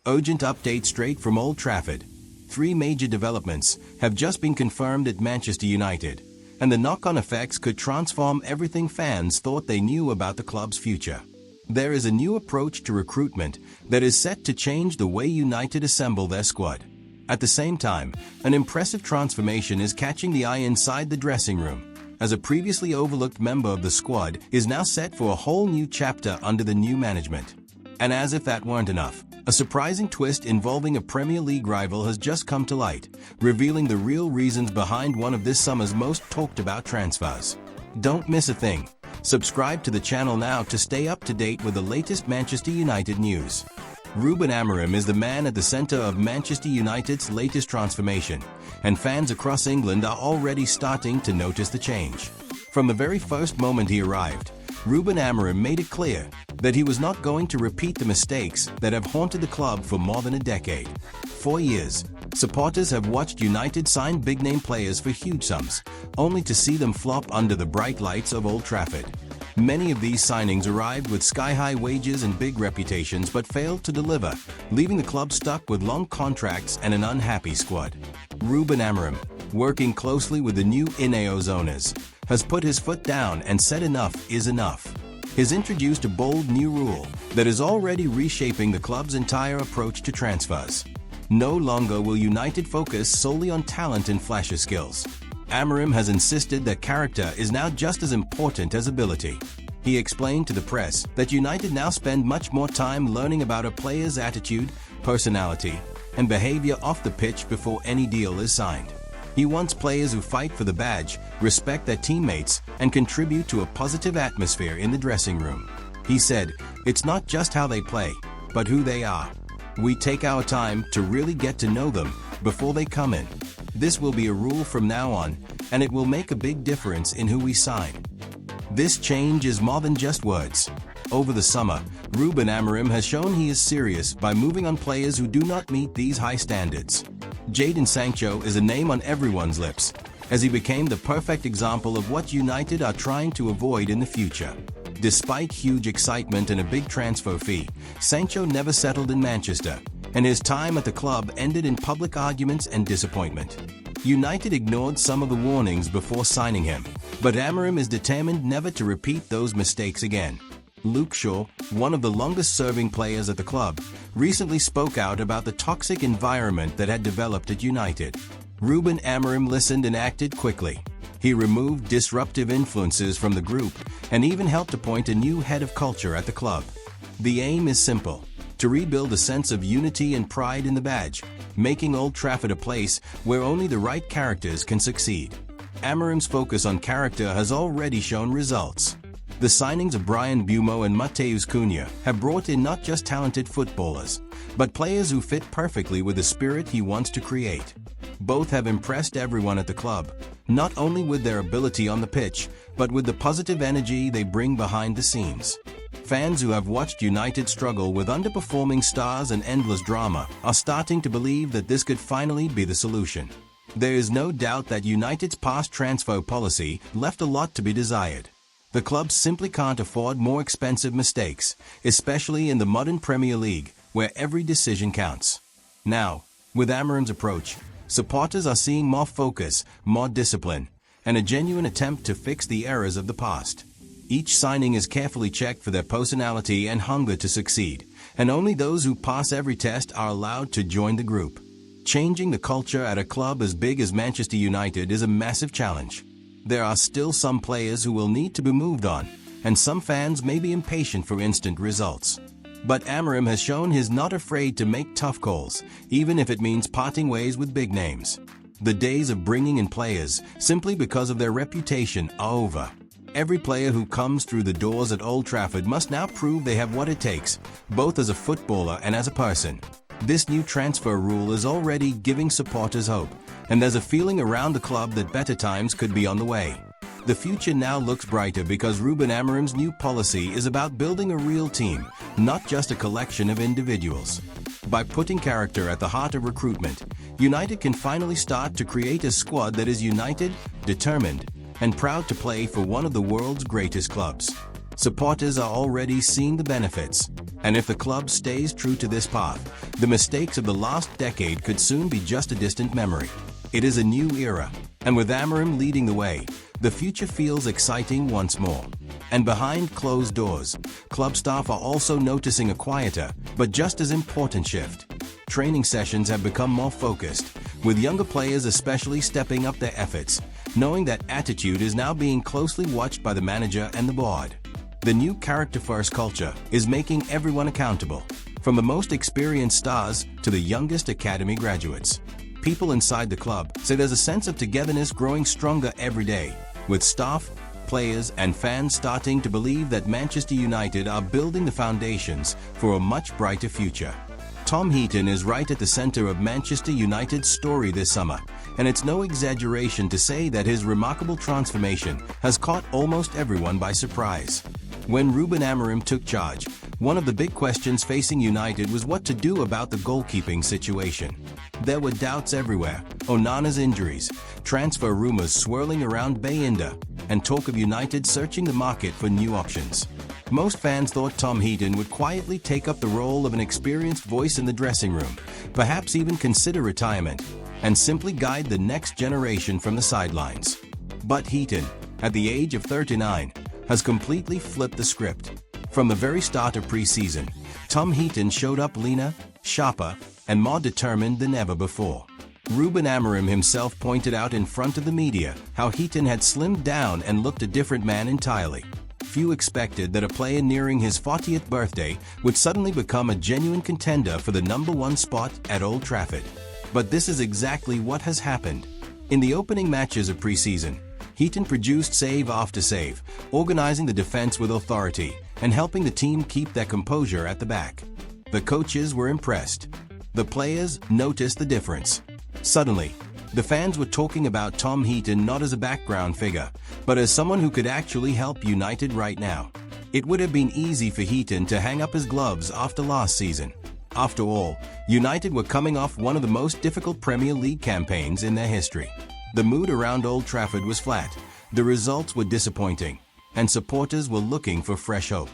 Urgent update straight from Old Trafford. Three major developments have just been confirmed at Manchester United, and the knock-on effects could transform everything fans thought they knew about the club's future. There is a new approach to recruitment that is set to change the way United assemble their squad. At the same time, an impressive transformation is catching the eye inside the dressing room, as a previously overlooked member of the squad is now set for a whole new chapter under the new management. And as if that weren't enough, a surprising twist involving a Premier League rival has just come to light, revealing the real reasons behind one of this summer's most talked about transfers. Don't miss a thing. Subscribe to the channel now to stay up to date with the latest Manchester United news. Ruben Amorim is the man at the center of Manchester United's latest transformation, and fans across England are already starting to notice the change. From the very first moment he arrived, Ruben Amorim made it clear that he was not going to repeat the mistakes that have haunted the club for more than a decade. For years, supporters have watched United sign big-name players for huge sums, only to see them flop under the bright lights of Old Trafford. Many of these signings arrived with sky-high wages and big reputations but failed to deliver, leaving the club stuck with long contracts and an unhappy squad. Ruben Amorim, working closely with the new Ineos owners, has put his foot down and said enough is enough. He's introduced a bold new rule that is already reshaping the club's entire approach to transfers. No longer will United focus solely on talent and flashy skills. Amorim has insisted that character is now just as important as ability. He explained to the press that United now spend much more time learning about a player's attitude, personality, and behavior off the pitch before any deal is signed. He wants players who fight for the badge, respect their teammates, and contribute to a positive atmosphere in the dressing room. He said, "It's not just how they play, but who they are. We take our time to really get to know them before they come in. This will be a rule from now on, and it will make a big difference in who we sign." This change is more than just words. Over the summer, Ruben Amorim has shown he is serious by moving on players who do not meet these high standards. Jadon Sancho is a name on everyone's lips, as he became the perfect example of what United are trying to avoid in the future. Despite huge excitement and a big transfer fee, Sancho never settled in Manchester, and his time at the club ended in public arguments and disappointment. United ignored some of the warnings before signing him, but Amorim is determined never to repeat those mistakes again. Luke Shaw, one of the longest-serving players at the club, recently spoke out about the toxic environment that had developed at United. Ruben Amorim listened and acted quickly. He removed disruptive influences from the group and even helped appoint a new head of culture at the club. The aim is simple: to rebuild a sense of unity and pride in the badge, making Old Trafford a place where only the right characters can succeed. Amorim's focus on character has already shown results. The signings of Bryan Mbeumo and Matheus Cunha have brought in not just talented footballers, but players who fit perfectly with the spirit he wants to create. Both have impressed everyone at the club, not only with their ability on the pitch, but with the positive energy they bring behind the scenes. Fans who have watched United struggle with underperforming stars and endless drama are starting to believe that this could finally be the solution. There is no doubt that United's past transfer policy left a lot to be desired. The club simply can't afford more expensive mistakes, especially in the modern Premier League, where every decision counts. Now, with Amorim's approach, supporters are seeing more focus, more discipline, and a genuine attempt to fix the errors of the past. Each signing is carefully checked for their personality and hunger to succeed, and only those who pass every test are allowed to join the group. Changing the culture at a club as big as Manchester United is a massive challenge. There are still some players who will need to be moved on, and some fans may be impatient for instant results. But Amorim has shown he's not afraid to make tough calls, even if it means parting ways with big names. The days of bringing in players simply because of their reputation are over. Every player who comes through the doors at Old Trafford must now prove they have what it takes, both as a footballer and as a person. This new transfer rule is already giving supporters hope, and there's a feeling around the club that better times could be on the way. The future now looks brighter because Ruben Amorim's new policy is about building a real team, not just a collection of individuals. By putting character at the heart of recruitment, United can finally start to create a squad that is united, determined, and proud to play for one of the world's greatest clubs. Supporters are already seeing the benefits. And if the club stays true to this path, the mistakes of the last decade could soon be just a distant memory. It is a new era, and with Amorim leading the way, the future feels exciting once more. And behind closed doors, club staff are also noticing a quieter, but just as important shift. Training sessions have become more focused, with younger players especially stepping up their efforts, knowing that attitude is now being closely watched by the manager and the board. The new character-first culture is making everyone accountable, from the most experienced stars to the youngest academy graduates. People inside the club say there's a sense of togetherness growing stronger every day, with staff, players and fans starting to believe that Manchester United are building the foundations for a much brighter future. Tom Heaton is right at the center of Manchester United's story this summer, and it's no exaggeration to say that his remarkable transformation has caught almost everyone by surprise. When Ruben Amorim took charge, one of the big questions facing United was what to do about the goalkeeping situation. There were doubts everywhere, Onana's injuries, transfer rumors swirling around Bayindir, and talk of United searching the market for new options. Most fans thought Tom Heaton would quietly take up the role of an experienced voice in the dressing room, perhaps even consider retirement, and simply guide the next generation from the sidelines. But Heaton, at the age of 39, has completely flipped the script. From the very start of pre-season, Tom Heaton showed up leaner, sharper, and more determined than ever before. Ruben Amorim himself pointed out in front of the media how Heaton had slimmed down and looked a different man entirely. Few expected that a player nearing his 40th birthday would suddenly become a genuine contender for the #1 spot at Old Trafford. But this is exactly what has happened. In the opening matches of pre-season, Heaton produced save after save, organizing the defense with authority and helping the team keep their composure at the back. The coaches were impressed. The players noticed the difference. Suddenly, the fans were talking about Tom Heaton not as a background figure, but as someone who could actually help United right now. It would have been easy for Heaton to hang up his gloves after last season. After all, United were coming off one of the most difficult Premier League campaigns in their history. The mood around Old Trafford was flat, the results were disappointing, and supporters were looking for fresh hope.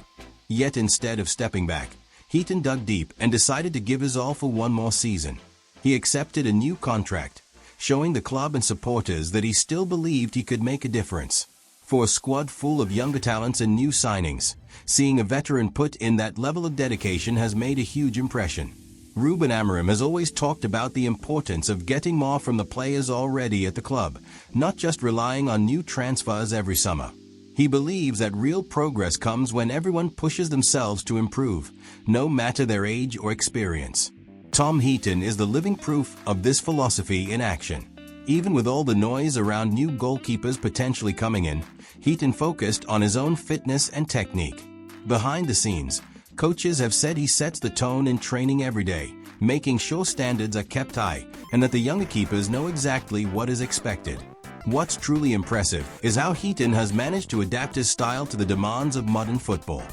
Yet instead of stepping back, Heaton dug deep and decided to give his all for one more season. He accepted a new contract, showing the club and supporters that he still believed he could make a difference. For a squad full of younger talents and new signings, seeing a veteran put in that level of dedication has made a huge impression. Ruben Amorim has always talked about the importance of getting more from the players already at the club, not just relying on new transfers every summer. He believes that real progress comes when everyone pushes themselves to improve, no matter their age or experience. Tom Heaton is the living proof of this philosophy in action. Even with all the noise around new goalkeepers potentially coming in, Heaton focused on his own fitness and technique. Behind the scenes, coaches have said he sets the tone in training every day, making sure standards are kept high and that the younger keepers know exactly what is expected. What's truly impressive is how Heaton has managed to adapt his style to the demands of modern football.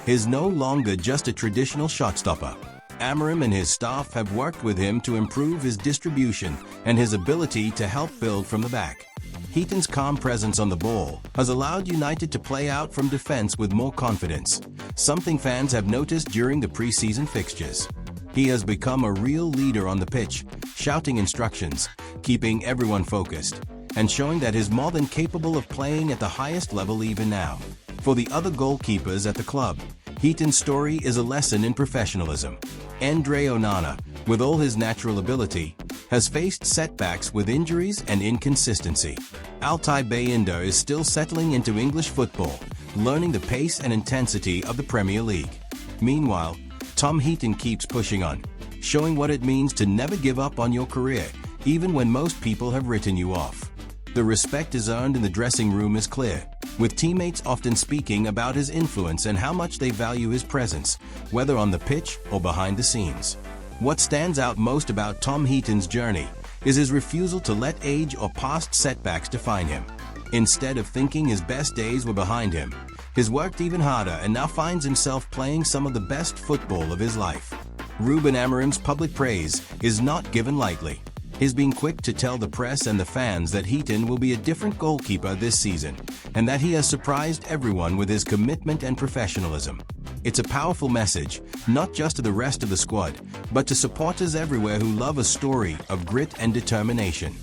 He's no longer just a traditional shot stopper. Amorim and his staff have worked with him to improve his distribution and his ability to help build from the back. Heaton's calm presence on the ball has allowed United to play out from defense with more confidence, something fans have noticed during the pre-season fixtures. He has become a real leader on the pitch, shouting instructions, keeping everyone focused, and showing that he's more than capable of playing at the highest level even now. For the other goalkeepers at the club, Heaton's story is a lesson in professionalism. Andre Onana, with all his natural ability, has faced setbacks with injuries and inconsistency. Altay Bayindir is still settling into English football, learning the pace and intensity of the Premier League. Meanwhile, Tom Heaton keeps pushing on, showing what it means to never give up on your career, even when most people have written you off. The respect is earned in the dressing room is clear, with teammates often speaking about his influence and how much they value his presence, whether on the pitch or behind the scenes. What stands out most about Tom Heaton's journey is his refusal to let age or past setbacks define him. Instead of thinking his best days were behind him, he's worked even harder and now finds himself playing some of the best football of his life. Ruben Amorim's public praise is not given lightly. He's been quick to tell the press and the fans that Heaton will be a different goalkeeper this season, and that he has surprised everyone with his commitment and professionalism. It's a powerful message, not just to the rest of the squad, but to supporters everywhere who love a story of grit and determination.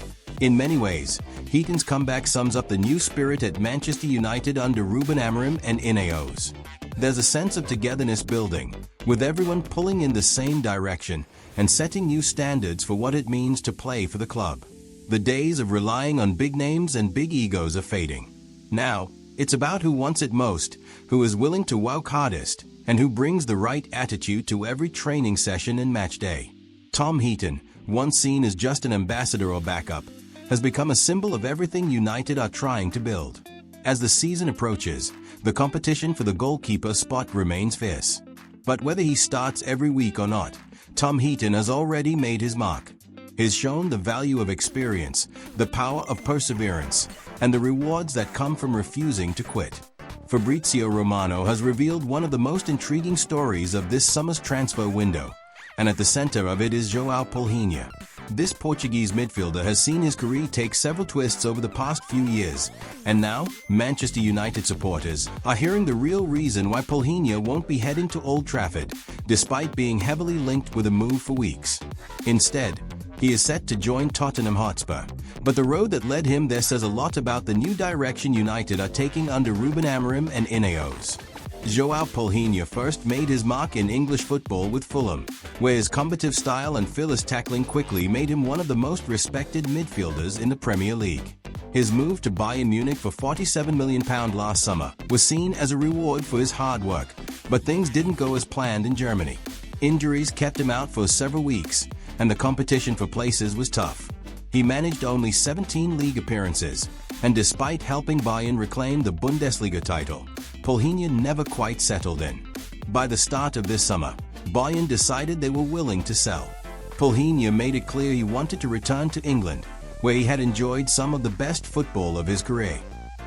In many ways, Heaton's comeback sums up the new spirit at Manchester United under Ruben Amorim and Ineos. There's a sense of togetherness building, with everyone pulling in the same direction and setting new standards for what it means to play for the club. The days of relying on big names and big egos are fading. Now, it's about who wants it most, who is willing to work hardest, and who brings the right attitude to every training session and match day. Tom Heaton, once seen as just an ambassador or backup, has become a symbol of everything United are trying to build. As the season approaches, the competition for the goalkeeper spot remains fierce. But whether he starts every week or not, Tom Heaton has already made his mark. He's shown the value of experience, the power of perseverance, and the rewards that come from refusing to quit. Fabrizio Romano has revealed one of the most intriguing stories of this summer's transfer window, and at the center of it is João Palhinha. This Portuguese midfielder has seen his career take several twists over the past few years, and now Manchester United supporters are hearing the real reason why Palhinha won't be heading to Old Trafford, despite being heavily linked with a move for weeks. Instead, he is set to join Tottenham Hotspur, but the road that led him there says a lot about the new direction United are taking under Ruben Amorim and Ineos. João Palhinha first made his mark in English football with Fulham, where his combative style and fearless tackling quickly made him one of the most respected midfielders in the Premier League. His move to Bayern Munich for £47 million last summer was seen as a reward for his hard work, but things didn't go as planned in Germany. Injuries kept him out for several weeks, and the competition for places was tough. He managed only 17 league appearances, and despite helping Bayern reclaim the Bundesliga title, Palhinha never quite settled in. By the start of this summer, Bayern decided they were willing to sell. Palhinha made it clear he wanted to return to England, where he had enjoyed some of the best football of his career.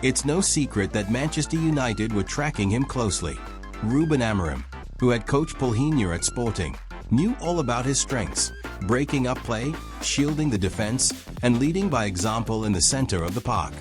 It's no secret that Manchester United were tracking him closely. Ruben Amorim, who had coached Palhinha at Sporting, knew all about his strengths, breaking up play, shielding the defense, and leading by example in the center of the park.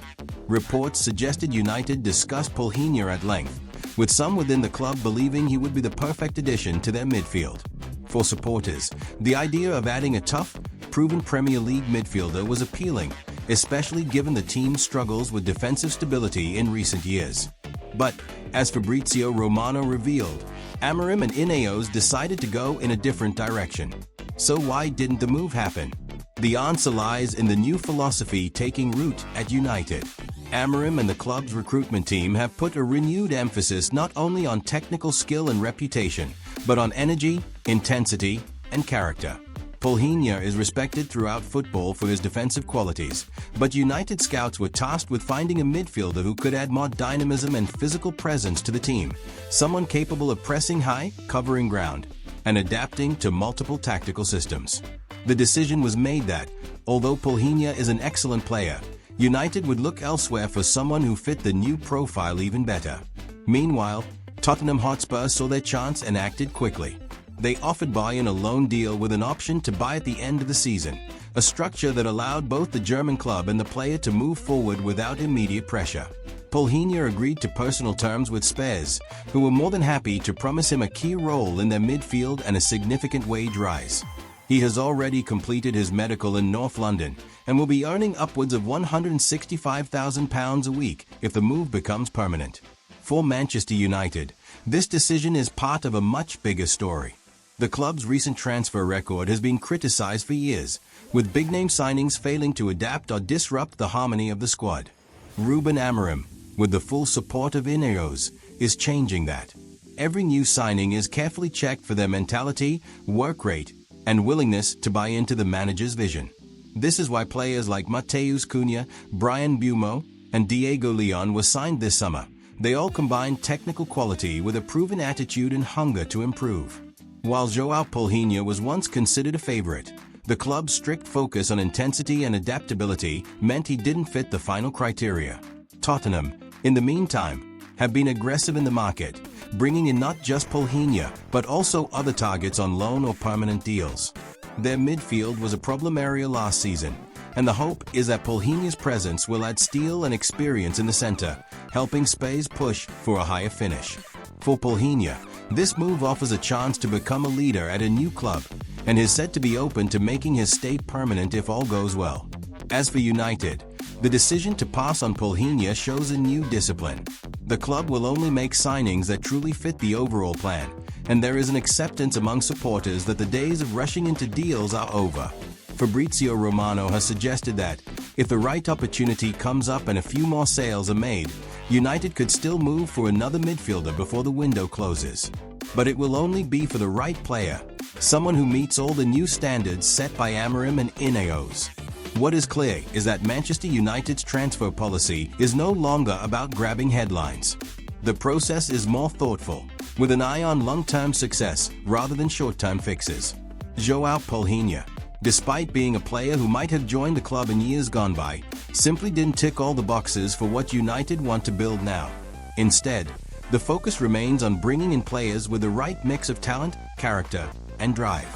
Reports suggested United discussed Palhinha at length, with some within the club believing he would be the perfect addition to their midfield. For supporters, the idea of adding a tough, proven Premier League midfielder was appealing, especially given the team's struggles with defensive stability in recent years. But, as Fabrizio Romano revealed, Amorim and Ineos decided to go in a different direction. So why didn't the move happen? The answer lies in the new philosophy taking root at United. Amorim and the club's recruitment team have put a renewed emphasis not only on technical skill and reputation, but on energy, intensity, and character. Palhinha is respected throughout football for his defensive qualities, but United scouts were tasked with finding a midfielder who could add more dynamism and physical presence to the team, someone capable of pressing high, covering ground, and adapting to multiple tactical systems. The decision was made that, although Palhinha is an excellent player, United would look elsewhere for someone who fit the new profile even better. Meanwhile, Tottenham Hotspur saw their chance and acted quickly. They offered Bayern a loan deal with an option to buy at the end of the season, a structure that allowed both the German club and the player to move forward without immediate pressure. Palhinha agreed to personal terms with Spurs, who were more than happy to promise him a key role in their midfield and a significant wage rise. He has already completed his medical in North London and will be earning upwards of £165,000 a week if the move becomes permanent. For Manchester United, this decision is part of a much bigger story. The club's recent transfer record has been criticized for years, with big-name signings failing to adapt or disrupt the harmony of the squad. Ruben Amorim, with the full support of Ineos, is changing that. Every new signing is carefully checked for their mentality, work rate, and willingness to buy into the manager's vision. This is why players like Matheus Cunha, Bryan Mbeumo, and Diego Leon were signed this summer. They all combine technical quality with a proven attitude and hunger to improve. While João Palhinha was once considered a favorite, the club's strict focus on intensity and adaptability meant he didn't fit the final criteria. Tottenham, in the meantime, have been aggressive in the market, bringing in not just Palhinha, but also other targets on loan or permanent deals. Their midfield was a problem area last season, and the hope is that Palhinha's presence will add steel and experience in the center, helping Spurs push for a higher finish. For Palhinha, This move offers a chance to become a leader at a new club and is said to be open to making his stay permanent if all goes well. As for United, the decision to pass on Polhinha shows a new discipline. The club will only make signings that truly fit the overall plan, and there is an acceptance among supporters that the days of rushing into deals are over. Fabrizio Romano has suggested that, if the right opportunity comes up and a few more sales are made, United could still move for another midfielder before the window closes. But it will only be for the right player, someone who meets all the new standards set by Amorim and Ineos. What is clear is that Manchester United's transfer policy is no longer about grabbing headlines. The process is more thoughtful, with an eye on long-term success rather than short-term fixes. João Polhinha, despite being a player who might have joined the club in years gone by, simply didn't tick all the boxes for what United want to build now. Instead, the focus remains on bringing in players with the right mix of talent, character, and drive.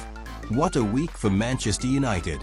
What a week for Manchester United!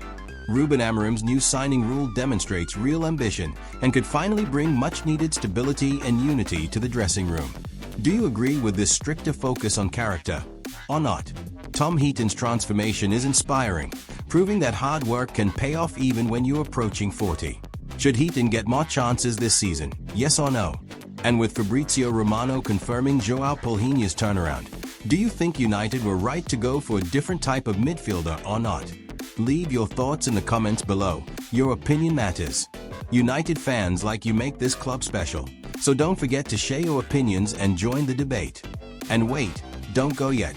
Ruben Amorim's new signing rule demonstrates real ambition and could finally bring much-needed stability and unity to the dressing room. Do you agree with this stricter focus on character, or not? Tom Heaton's transformation is inspiring, proving that hard work can pay off even when you're approaching 40. Should Heaton get more chances this season, yes or no? And with Fabrizio Romano confirming João Polhinha's turnaround, do you think United were right to go for a different type of midfielder or not? Leave your thoughts in the comments below. Your opinion matters. United fans like you make this club special, so don't forget to share your opinions and join the debate. And wait, don't go yet.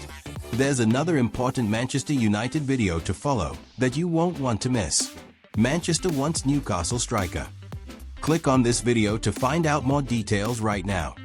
There's another important Manchester United video to follow that you won't want to miss. Manchester wants Newcastle striker. Click on this video to find out more details right now.